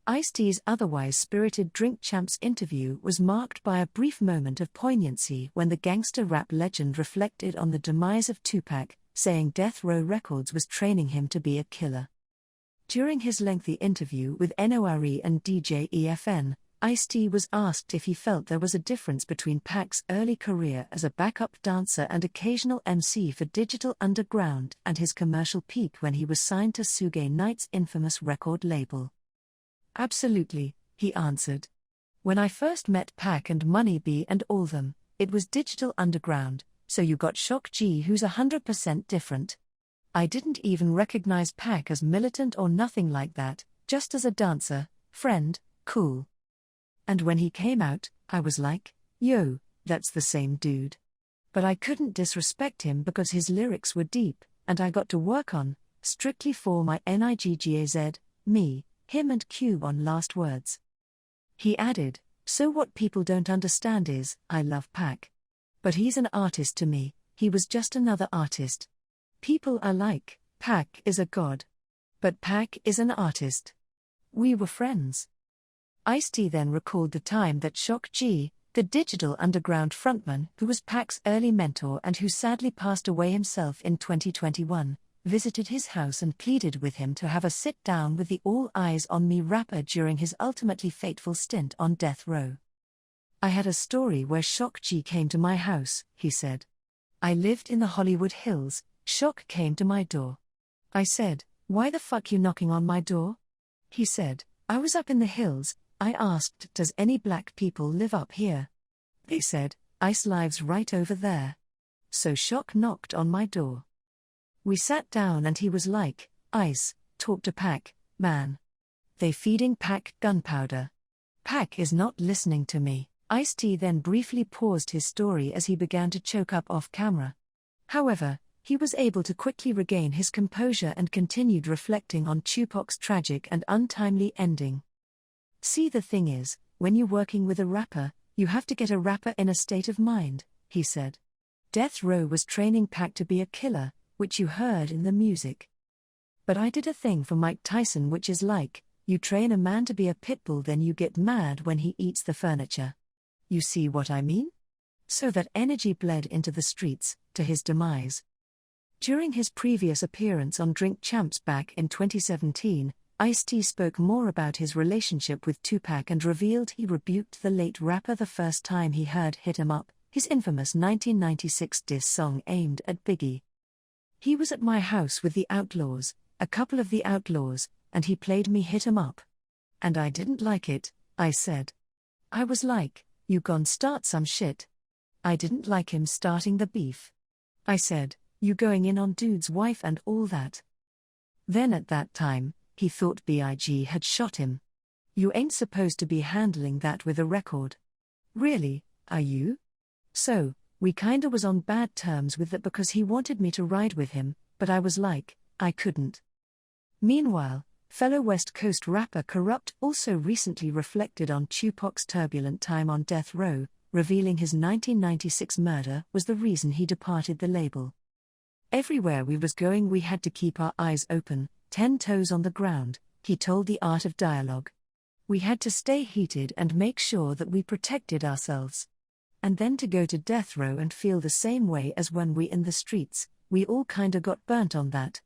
Ice-T's otherwise spirited Drink Champs interview was marked by a brief moment of poignancy when the gangster rap legend reflected on the demise of Tupac, saying Death Row Records was training him to be a killer. During his lengthy interview with NORE and DJ EFN, Ice-T was asked if he felt there was a difference between Pac's early career as a backup dancer and occasional MC for Digital Underground and his commercial peak when he was signed to Suge Knight's infamous record label. "Absolutely," he answered. "When I first met Pac and Money B and all them, it was Digital Underground, so you got Shock G who's 100% different. I didn't even recognize Pac as militant or nothing like that, just as a dancer, friend, cool. And when he came out, I was like, yo, that's the same dude. But I couldn't disrespect him because his lyrics were deep, and I got to work on, strictly for my NIGGAZ, me, him and Cube on Last Words." He added, "So what people don't understand is, I love Pac. But he's an artist to me, he was just another artist. People are like, Pac is a god. But Pac is an artist. We were friends." Ice-T then recalled the time that Shock G, the Digital Underground frontman who was Pac's early mentor and who sadly passed away himself in 2021, visited his house and pleaded with him to have a sit-down with the All Eyes on Me rapper during his ultimately fateful stint on death row. "I had a story where Shock G came to my house," he said. "I lived in the Hollywood Hills, Shock came to my door. I said, 'Why the fuck you knocking on my door?' He said, 'I was up in the hills, I asked, does any black people live up here? They said, Ice lives right over there. So Shock knocked on my door. We sat down and he was like, Ice, talk to Pac, man. They feeding Pac gunpowder. Pac is not listening to me." Ice-T then briefly paused his story as he began to choke up off camera. However, he was able to quickly regain his composure and continued reflecting on Tupac's tragic and untimely ending. "See, the thing is, when you're working with a rapper, you have to get a rapper in a state of mind," he said. "Death Row was training Pac to be a killer, which you heard in the music. But I did a thing for Mike Tyson which is like, you train a man to be a pit bull, then you get mad when he eats the furniture. You see what I mean? So that energy bled into the streets, to his demise." During his previous appearance on Drink Champs back in 2017, Ice-T spoke more about his relationship with Tupac and revealed he rebuked the late rapper the first time he heard Hit 'Em Up, his infamous 1996 diss song aimed at Biggie. "He was at my house with the Outlaws, a couple of the Outlaws, and he played me Hit 'Em Up. And I didn't like it," I said. "I was like, you gon' start some shit." I didn't like him starting the beef. I said, "You going in on dude's wife and all that." Then at that time, he thought Big had shot him. "You ain't supposed to be handling that with a record. Really, are you?" So, we kinda was on bad terms with that because he wanted me to ride with him, but I was like, I couldn't. Meanwhile, fellow West Coast rapper Corrupt also recently reflected on Tupac's turbulent time on death row, revealing his 1996 murder was the reason he departed the label. "Everywhere we was going we had to keep our eyes open, 10 toes on the ground," he told The Art of Dialogue. "We had to stay heated and make sure that we protected ourselves. And then to go to death row and feel the same way as when we in the streets, we all kinda got burnt on that."